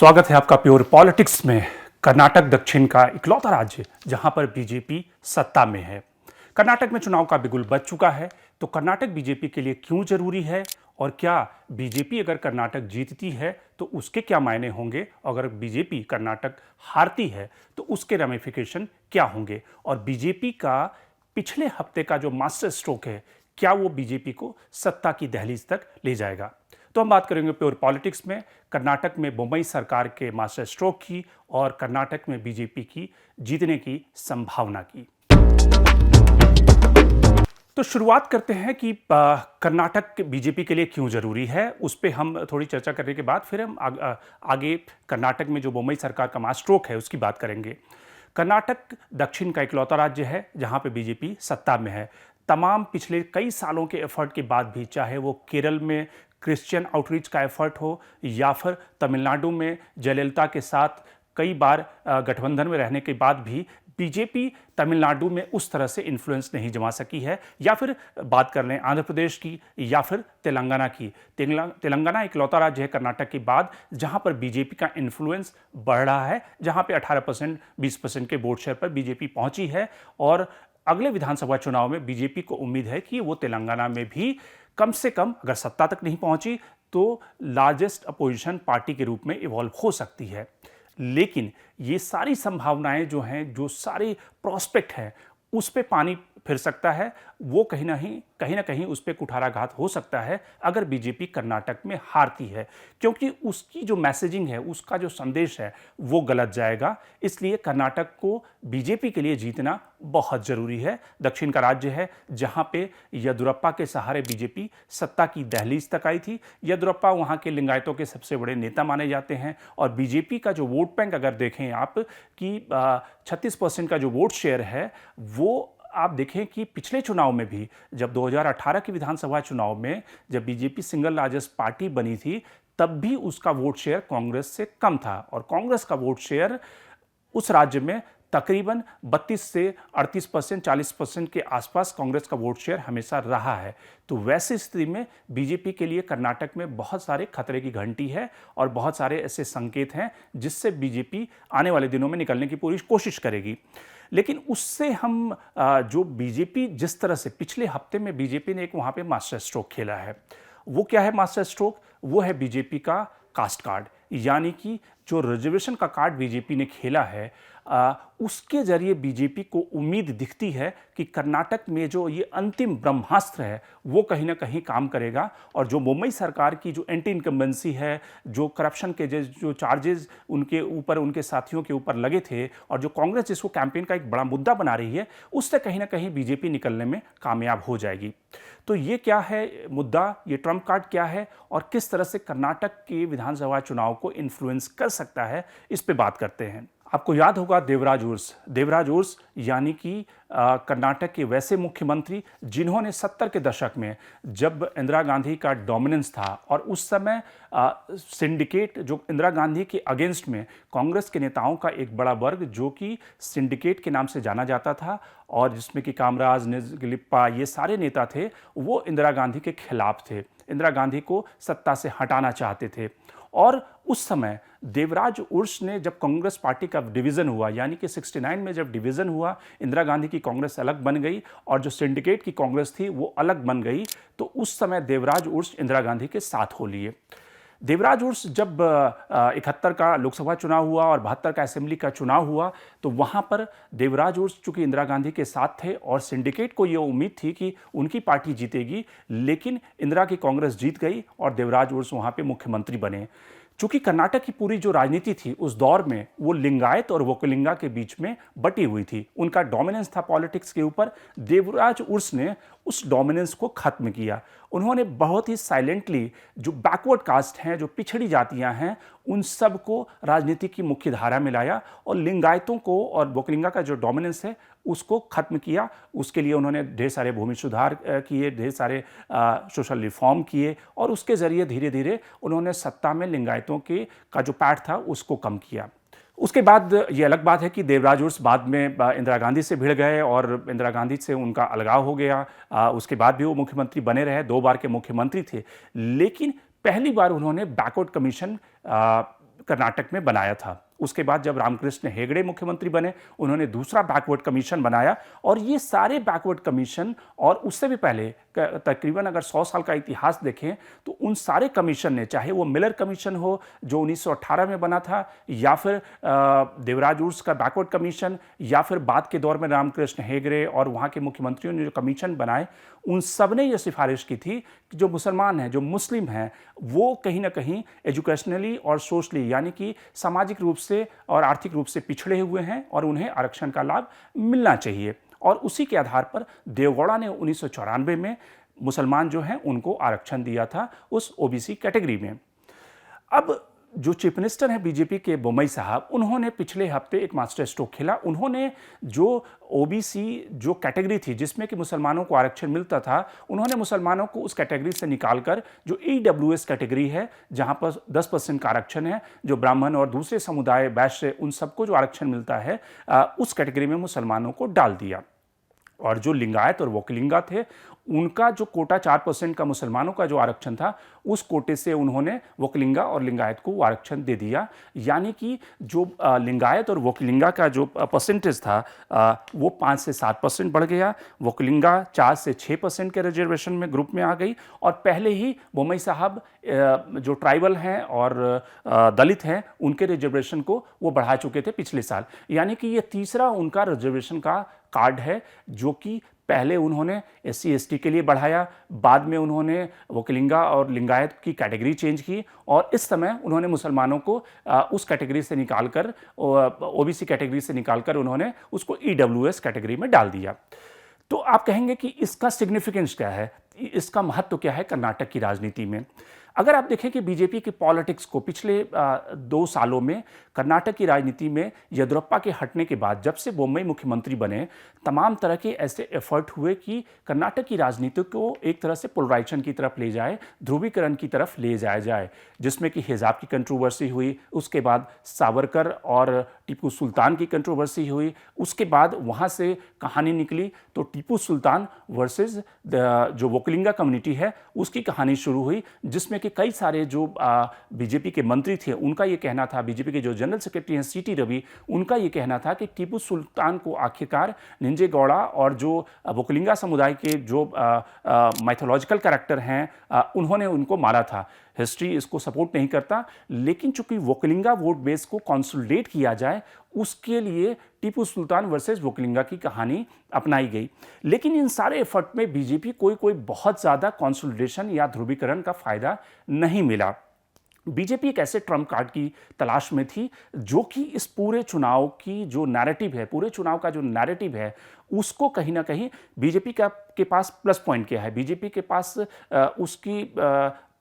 स्वागत है आपका प्योर पॉलिटिक्स में। कर्नाटक दक्षिण का इकलौता राज्य जहां पर बीजेपी सत्ता में है। कर्नाटक में चुनाव का बिगुल बज चुका है, तो कर्नाटक बीजेपी के लिए क्यों जरूरी है और क्या बीजेपी अगर कर्नाटक जीतती है तो उसके क्या मायने होंगे, अगर बीजेपी कर्नाटक हारती है तो उसके रेमिफिकेशन क्या होंगे, और बीजेपी का पिछले हफ्ते का जो मास्टर स्ट्रोक है क्या वो बीजेपी को सत्ता की दहलीज तक ले जाएगा। तो हम बात करेंगे प्योर पॉलिटिक्स में कर्नाटक में बम्बई सरकार के मास्टर स्ट्रोक की और कर्नाटक में बीजेपी की जीतने की संभावना की। तो शुरुआत करते हैं कि कर्नाटक बीजेपी के लिए क्यों जरूरी है। उस पर हम थोड़ी चर्चा करने के बाद फिर हम आगे कर्नाटक में जो बम्बई सरकार का मास्टर स्ट्रोक है उसकी बात करेंगे। कर्नाटक दक्षिण का इकलौता राज्य है जहां पे बीजेपी सत्ता में है। तमाम पिछले कई सालों के एफर्ट के बाद भी, चाहे वो केरल में क्रिश्चियन आउटरीच का एफर्ट हो या फिर तमिलनाडु में जयललिता के साथ कई बार गठबंधन में रहने के बाद भी बीजेपी तमिलनाडु में उस तरह से इन्फ्लुएंस नहीं जमा सकी है। या फिर बात कर लें आंध्र प्रदेश की या फिर तेलंगाना की। तेलंगाना इकलौता राज्य है कर्नाटक के बाद जहां पर बीजेपी का इन्फ्लुएंस बढ़ रहा है, जहां पे 18% 20% के वोट शेयर पर बीजेपी पहुंची है। और अगले विधानसभा चुनाव में बीजेपी को उम्मीद है कि वो तेलंगाना में भी कम से कम, अगर सत्ता तक नहीं पहुंची तो लार्जेस्ट अपोजिशन पार्टी के रूप में इवॉल्व हो सकती है। लेकिन ये सारी संभावनाएं जो हैं, जो सारे प्रॉस्पेक्ट हैं, उस पे पानी फिर सकता है। वो कहीं ना कहीं उस पर कुठाराघात हो सकता है अगर बीजेपी कर्नाटक में हारती है, क्योंकि उसकी जो मैसेजिंग है, उसका जो संदेश है वो गलत जाएगा। इसलिए कर्नाटक को बीजेपी के लिए जीतना बहुत जरूरी है। दक्षिण का राज्य है जहां पे येदियुरप्पा के सहारे बीजेपी सत्ता की दहलीज तक आई थी। येदियुरप्पा वहां के लिंगायतों के सबसे बड़े नेता माने जाते हैं और बीजेपी का जो वोट बैंक अगर देखें आप कि 36% का जो वोट शेयर है, वो आप देखें कि पिछले चुनाव में भी, जब 2018 के विधानसभा चुनाव में जब बीजेपी सिंगल लार्जेस्ट पार्टी बनी थी, तब भी उसका वोट शेयर कांग्रेस से कम था। और कांग्रेस का वोट शेयर उस राज्य में तकरीबन 32 से 38%, 40% के आसपास कांग्रेस का वोट शेयर हमेशा रहा है। तो वैसी स्थिति में बीजेपी के लिए कर्नाटक में बहुत सारे खतरे की घंटी है और बहुत सारे ऐसे संकेत हैं जिससे बीजेपी आने वाले दिनों में निकलने की पूरी कोशिश करेगी। लेकिन उससे हम जो बीजेपी जिस तरह से पिछले हफ्ते में बीजेपी ने एक वहां पे मास्टर स्ट्रोक खेला है, वो क्या है मास्टर स्ट्रोक? वो है बीजेपी का कास्ट कार्ड, यानी कि जो रिजर्वेशन का कार्ड बीजेपी ने खेला है, उसके जरिए बीजेपी को उम्मीद दिखती है कि कर्नाटक में जो ये अंतिम ब्रह्मास्त्र है वो कहीं ना कहीं काम करेगा। और जो मुंबई सरकार की जो एंटी इनकम्बेंसी है, जो करप्शन के जो चार्जेस उनके ऊपर, उनके साथियों के ऊपर लगे थे, और जो कांग्रेस जिसको कैंपेन का एक बड़ा मुद्दा बना रही है, उससे कहीं ना कहीं बीजेपी निकलने में कामयाब हो जाएगी। तो ये क्या है मुद्दा, ये ट्रम्प कार्ड क्या है और किस तरह से कर्नाटक के विधानसभा चुनाव को इन्फ्लुएंस कर सकता है, इस पे बात करते हैं। आपको याद होगा देवराज उर्स यानी कि कर्नाटक के वैसे मुख्यमंत्री जिन्होंने 70 के दशक में, जब इंदिरा गांधी का डोमिनेंस था और उस समय सिंडिकेट जो इंदिरा गांधी के अगेंस्ट में कांग्रेस के नेताओं का एक बड़ा वर्ग जो कि सिंडिकेट के नाम से जाना जाता था, और जिसमें कि कामराज, निजलिप्पा, ये सारे नेता थे, वो इंदिरा गांधी के खिलाफ थे, इंदिरा गांधी को सत्ता से हटाना चाहते थे। और उस समय देवराज उर्स ने, जब कांग्रेस पार्टी का डिवीज़न हुआ, यानी कि 69 में जब डिवीज़न हुआ, इंदिरा गांधी की कांग्रेस अलग बन गई और जो सिंडिकेट की कांग्रेस थी वो अलग बन गई, तो उस समय देवराज उर्स इंदिरा गांधी के साथ हो लिए। देवराज उर्स जब 71 का लोकसभा चुनाव हुआ और 72 का असेंबली का चुनाव हुआ, तो वहाँ पर देवराज उर्स चूंकि इंदिरा गांधी के साथ थे और सिंडिकेट को ये उम्मीद थी कि उनकी पार्टी जीतेगी, लेकिन इंदिरा की कांग्रेस जीत गई और देवराज उर्स वहाँ पे मुख्यमंत्री बने। चूंकि कर्नाटक की पूरी जो राजनीति थी उस दौर में वो लिंगायत और वोकलिंगा के बीच में बटी हुई थी, उनका डोमिनेंस था पॉलिटिक्स के ऊपर। देवराज उर्स ने उस डोमिनेंस को खत्म किया। उन्होंने बहुत ही साइलेंटली जो बैकवर्ड कास्ट हैं, जो पिछड़ी जातियां हैं, उन सब को राजनीति की मुख्य धारा में लाया और लिंगायतों को और वोकलिंगा का जो डोमिनेंस है उसको खत्म किया। उसके लिए उन्होंने ढेर सारे भूमि सुधार किए, ढेर सारे सोशल रिफॉर्म किए, और उसके जरिए धीरे धीरे उन्होंने सत्ता में लिंगायतों के का जो पैठ था उसको कम किया। उसके बाद ये अलग बात है कि देवराज उर्स बाद में इंदिरा गांधी से भिड़ गए और इंदिरा गांधी से उनका अलगाव हो गया। उसके बाद भी वो मुख्यमंत्री बने रहे, 2 बार के मुख्यमंत्री थे। लेकिन पहली बार उन्होंने बैकवर्ड कमीशन कर्नाटक में बनाया था। उसके बाद जब रामकृष्ण हेगड़े मुख्यमंत्री बने, उन्होंने दूसरा बैकवर्ड कमीशन बनाया, और ये सारे बैकवर्ड कमीशन, और उससे भी पहले तकरीबन अगर 100 साल का इतिहास देखें तो उन सारे कमीशन ने, चाहे वो मिलर कमीशन हो जो 1918 में बना था, या फिर देवराज उर्स का बैकवर्ड कमीशन, या फिर बाद के दौर में रामकृष्ण हेगड़े और वहाँ के मुख्यमंत्रियों ने जो कमीशन बनाए, उन सब ने यह सिफारिश की थी कि जो मुसलमान हैं, जो मुस्लिम हैं, वो कहीं ना कहीं एजुकेशनली और सोशली, यानी कि सामाजिक रूप से और आर्थिक रूप से पिछड़े हुए हैं और उन्हें आरक्षण का लाभ मिलना चाहिए। और उसी के आधार पर देवगौड़ा ने 1994 में मुसलमान जो हैं उनको आरक्षण दिया था उस ओबीसी कैटेगरी में। अब जो चीफ मिनिस्टर हैं बीजेपी के बोम्मई साहब, उन्होंने पिछले हफ्ते एक मास्टर स्ट्रोक खेला। उन्होंने जो ओबीसी जो कैटेगरी थी जिसमें कि मुसलमानों को आरक्षण मिलता था, उन्होंने मुसलमानों को उस कैटेगरी से निकालकर जो ईडब्ल्यूएस कैटेगरी है, जहां पर 10% का आरक्षण है, जो ब्राह्मण और दूसरे समुदाय वैश्य उन सबको जो आरक्षण मिलता है, उस कैटेगरी में मुसलमानों को डाल दिया। और जो लिंगायत और वोकलिंगा थे, उनका जो कोटा 4% का मुसलमानों का जो आरक्षण था, उस कोटे से उन्होंने वोकलिंगा और लिंगायत को आरक्षण दे दिया। यानी कि जो लिंगायत और वोकलिंगा का जो परसेंटेज था, वो 5 से 7% बढ़ गया। वोकलिंगा 4 से 6% के रिजर्वेशन में ग्रुप में आ गई। और पहले ही बोम्मई साहब जो ट्राइबल हैं और दलित हैं, उनके रिजर्वेशन को वो बढ़ा चुके थे पिछले साल। यानी कि ये तीसरा उनका रिजर्वेशन का कार्ड है, जो कि पहले उन्होंने SC ST के लिए बढ़ाया, बाद में उन्होंने वोकलिंगा और लिंगायत की कैटेगरी चेंज की, और इस समय उन्होंने मुसलमानों को उस कैटेगरी से निकालकर, ओबीसी कैटेगरी से निकालकर उन्होंने उसको EWS कैटेगरी में डाल दिया। तो आप कहेंगे कि इसका सिग्निफिकेंस क्या है, इसका महत्व क्या है कर्नाटक की राजनीति में। अगर आप देखें कि बीजेपी की पॉलिटिक्स को पिछले 2 सालों में कर्नाटक की राजनीति में येदियुरप्पा के हटने के बाद, जब से बोम्मई मुख्यमंत्री बने, तमाम तरह के ऐसे एफर्ट हुए कि कर्नाटक की राजनीति को एक तरह से पोलराइजेशन की तरफ ले जाए, ध्रुवीकरण की तरफ ले जाया जाए, जिसमें कि हिजाब की कंट्रोवर्सी हुई, उसके बाद सावरकर और टीपू सुल्तान की कंट्रोवर्सी हुई, उसके बाद वहाँ से कहानी निकली तो टीपू सुल्तान वर्सेस जो वोकलिंगा कम्युनिटी है उसकी कहानी शुरू हुई, जिसमें कि कई सारे जो बीजेपी के मंत्री थे, उनका ये कहना था, बीजेपी के जो जनरल सेक्रेटरी हैं CT रवि, उनका ये कहना था कि टीपू सुल्तान को आखिरकार निंजेगौड़ा और जो वोकलिंगा समुदाय के जो माइथोलॉजिकल कैरेक्टर हैं, उन्होंने उनको मारा था। हिस्ट्री इसको सपोर्ट नहीं करता, लेकिन चूंकि वोकलिंगा वोट बेस को कंसोलिडेट किया जाए, उसके लिए टीपू सुल्तान वर्सेस वोकलिंगा की कहानी अपनाई गई। लेकिन इन सारे एफर्ट में बीजेपी कोई बहुत ज़्यादा कंसोलिडेशन या ध्रुवीकरण का फायदा नहीं मिला। बीजेपी एक ऐसे ट्रम्प कार्ड की तलाश में थी जो कि इस पूरे चुनाव की जो नैरेटिव है, पूरे चुनाव का जो नैरेटिव है, उसको कहीं ना कहीं बीजेपी के पास प्लस पॉइंट क्या है, बीजेपी के पास उसकी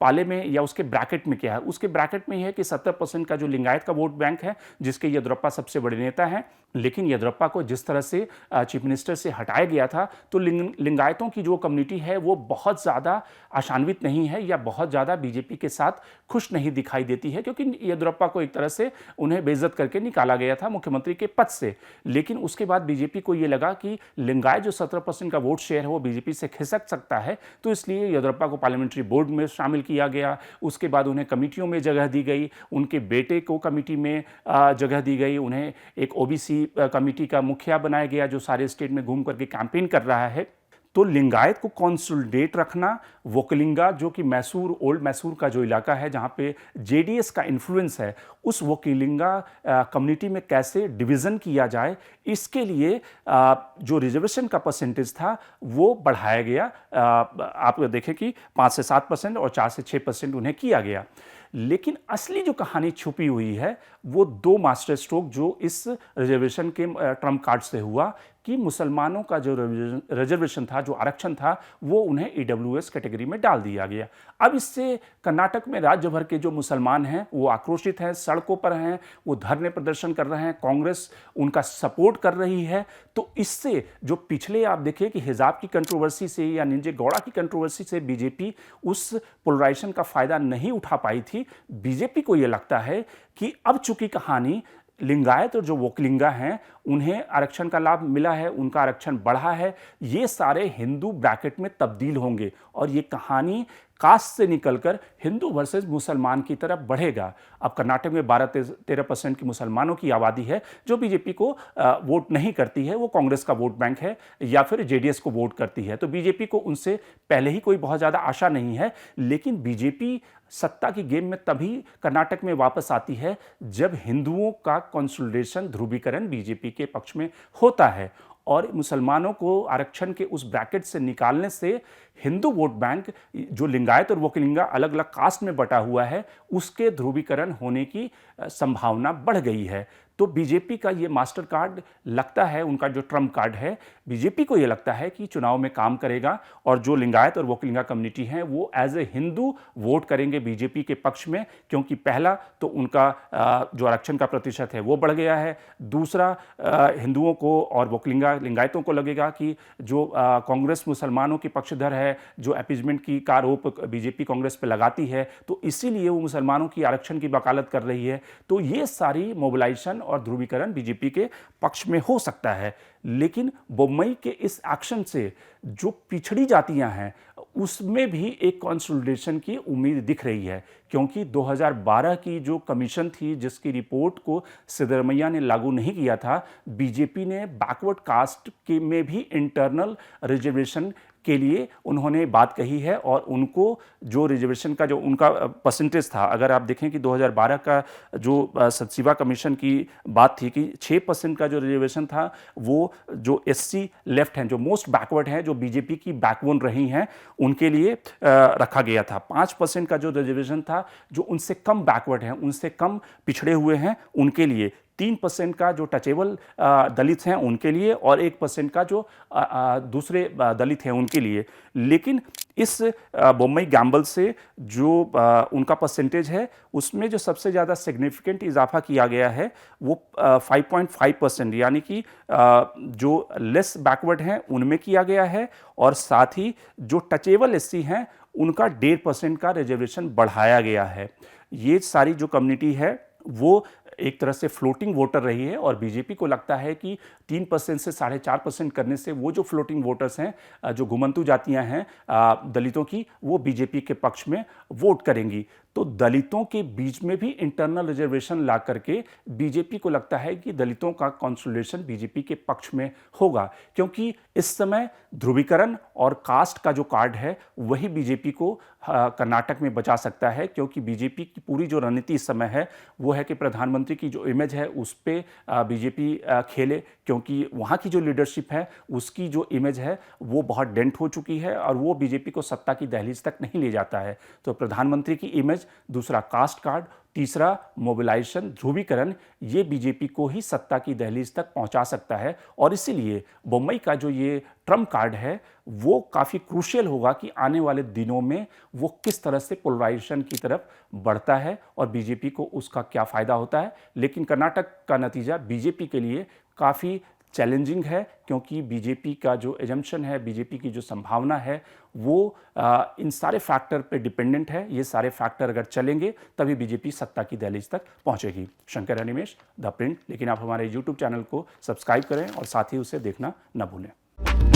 पाले में या उसके ब्रैकेट में क्या है। उसके ब्रैकेट में यह है कि 70% का जो लिंगायत का वोट बैंक है, जिसके येदियुरप्पा सबसे बड़े नेता हैं, लेकिन येदियुरप्पा को जिस तरह से चीफ मिनिस्टर से हटाया गया था, तो लिंगायतों की जो कम्युनिटी है वो बहुत ज़्यादा आशान्वित नहीं है या बहुत ज़्यादा बीजेपी के साथ खुश नहीं दिखाई देती है, क्योंकि येदियुरप्पा को एक तरह से उन्हें बेइज्जत करके निकाला गया था मुख्यमंत्री के पद से। लेकिन उसके बाद बीजेपी को ये लगा कि लिंगायत जो 17% का वोट शेयर है वो बीजेपी से खिसक सकता है, तो इसलिए येदियुरप्पा को पार्लियामेंट्री बोर्ड में शामिल किया गया। उसके बाद उन्हें कमेटियों में जगह दी गई, उनके बेटे को कमेटी में जगह दी गई, उन्हें एक ओबीसी कमेटी का मुखिया बनाया गया जो सारे स्टेट में घूम करके कैंपेन कर रहा है। तो लिंगायत को कंसोलिडेट रखना, वोकलिंगा जो कि मैसूर, ओल्ड मैसूर का जो इलाका है जहाँ पे जेडीएस का इन्फ्लुएंस है, उस वोकलिंगा कम्युनिटी में कैसे डिवीज़न किया जाए, इसके लिए जो रिजर्वेशन का परसेंटेज था वो बढ़ाया गया। आप देखें कि 5 से 7% और 4 से 6% उन्हें किया गया। लेकिन असली जो कहानी छुपी हुई है वो 2 मास्टर स्ट्रोक जो इस रिजर्वेशन के ट्रम्प कार्ड से हुआ कि मुसलमानों का जो रिजर्वेशन था, जो आरक्षण था, वो उन्हें EWS कैटेगरी में डाल दिया गया। अब इससे कर्नाटक में राज्य भर के जो मुसलमान हैं वो आक्रोशित हैं, सड़कों पर हैं, वो धरने प्रदर्शन कर रहे हैं, कांग्रेस उनका सपोर्ट कर रही है। तो इससे जो पिछले आप देखिए कि हिजाब की कंट्रोवर्सी से या निंजेगौड़ा की कंट्रोवर्सी से बीजेपी उस पोलराइजेशन का फायदा नहीं उठा पाई थी, बीजेपी को ये लगता है कि अब चूंकि कहानी लिंगायत और जो वोकलिंगा हैं उन्हें आरक्षण का लाभ मिला है, उनका आरक्षण बढ़ा है, ये सारे हिंदू ब्रैकेट में तब्दील होंगे और ये कहानी कास्ट से निकलकर हिंदू वर्सेस मुसलमान की तरफ बढ़ेगा। अब कर्नाटक में 12-13% की मुसलमानों की आबादी है जो बीजेपी को वोट नहीं करती है, वो कांग्रेस का वोट बैंक है या फिर जेडीएस को वोट करती है, तो बीजेपी को उनसे पहले ही कोई बहुत ज़्यादा आशा नहीं है। लेकिन बीजेपी सत्ता की गेम में तभी कर्नाटक में वापस आती है जब हिंदुओं का कंसोलिडेशन, ध्रुवीकरण बीजेपी के पक्ष में होता है और मुसलमानों को आरक्षण के उस ब्रैकेट से निकालने से हिंदू वोट बैंक, जो लिंगायत और वोकलिंगा अलग अलग कास्ट में बटा हुआ है, उसके ध्रुवीकरण होने की संभावना बढ़ गई है। तो बीजेपी का ये मास्टर कार्ड लगता है, उनका जो ट्रम्प कार्ड है, बीजेपी को ये लगता है कि चुनाव में काम करेगा और जो लिंगायत और वोकलिंगा कम्युनिटी हैं वो एज ए हिंदू वोट करेंगे बीजेपी के पक्ष में, क्योंकि पहला तो उनका जो आरक्षण का प्रतिशत है वो बढ़ गया है, दूसरा हिंदुओं को और वोकलिंगा लिंगायतों को लगेगा कि जो कांग्रेस मुसलमानों की पक्षधर है, जो अपीजमेंट की का आरोप बीजेपी कांग्रेस पे लगाती है, तो इसीलिए वो मुसलमानों की आरक्षण की वकालत कर रही है। तो ये सारी मोबिलाइजेशन और ध्रुवीकरण बीजेपी के पक्ष में हो सकता है। लेकिन बोम्मई के इस एक्शन से जो पिछड़ी जातियां हैं उसमें भी एक कंसोलिडेशन की उम्मीद दिख रही है, क्योंकि 2012 की जो कमीशन थी जिसकी रिपोर्ट को सिद्धरमैया ने लागू नहीं किया था, बीजेपी ने बैकवर्ड कास्ट के में भी इंटरनल रिजर्वेशन के लिए उन्होंने बात कही है और उनको जो रिजर्वेशन का जो उनका परसेंटेज था, अगर आप देखें कि 2012 का जो सचिवा कमीशन की बात थी कि 6% का जो रिजर्वेशन था वो जो एससी लेफ्ट हैं, जो मोस्ट बैकवर्ड हैं, जो बीजेपी की बैकबोन रही हैं, उनके लिए रखा गया था। 5% का जो रिजर्वेशन था जो उनसे कम बैकवर्ड हैं, उनसे कम पिछड़े हुए हैं, उनके लिए 3% का जो टचेबल दलित हैं उनके लिए और 1% का जो दूसरे दलित हैं उनके लिए। लेकिन इस बोम्मई गैम्बल से जो उनका परसेंटेज है उसमें जो सबसे ज़्यादा सिग्निफिकेंट इजाफा किया गया है वो 5.5%, यानी कि जो लेस बैकवर्ड हैं उनमें किया गया है और साथ ही जो टचेबल एससी हैं उनका 1.5% का रिजर्वेशन बढ़ाया गया है। ये सारी जो कम्युनिटी है वो एक तरह से फ्लोटिंग वोटर रही है और बीजेपी को लगता है कि 3% से 4.5% करने से वो जो फ्लोटिंग वोटर्स हैं, जो घुमंतु जातियां हैं दलितों की, वो बीजेपी के पक्ष में वोट करेंगी। तो दलितों के बीच में भी इंटरनल रिजर्वेशन ला करके बीजेपी को लगता है कि दलितों का कंसोलिडेशन बीजेपी के पक्ष में होगा, क्योंकि इस समय ध्रुवीकरण और कास्ट का जो कार्ड है वही बीजेपी को कर्नाटक में बचा सकता है, क्योंकि बीजेपी की पूरी जो रणनीति इस समय है वो है कि प्रधानमंत्री की जो इमेज है उस पर बीजेपी खेले, क्योंकि वहाँ की जो लीडरशिप है उसकी जो इमेज है वो बहुत डेंट हो चुकी है और वो बीजेपी को सत्ता की दहलीज तक नहीं ले जाता है। तो प्रधानमंत्री की इमेज, दूसरा कास्ट कार्ड, तीसरा मोबिलाइजेशन, ध्रुवीकरण, ये बीजेपी को ही सत्ता की दहलीज तक पहुंचा सकता है और इसीलिए बोम्मई का जो ये ट्रम्प कार्ड है वो काफ़ी क्रूशियल होगा कि आने वाले दिनों में वो किस तरह से पोलराइजेशन की तरफ बढ़ता है और बीजेपी को उसका क्या फ़ायदा होता है। लेकिन कर्नाटक का नतीजा बीजेपी के लिए काफ़ी चैलेंजिंग है, क्योंकि बीजेपी का जो एजम्पशन है, बीजेपी की जो संभावना है वो इन सारे फैक्टर पे डिपेंडेंट है। ये सारे फैक्टर अगर चलेंगे तभी बीजेपी सत्ता की दहलीज तक पहुंचेगी। Shankar Animesh, the print. लेकिन आप हमारे यूट्यूब चैनल को सब्सक्राइब करें और साथ ही उसे देखना न भूलें।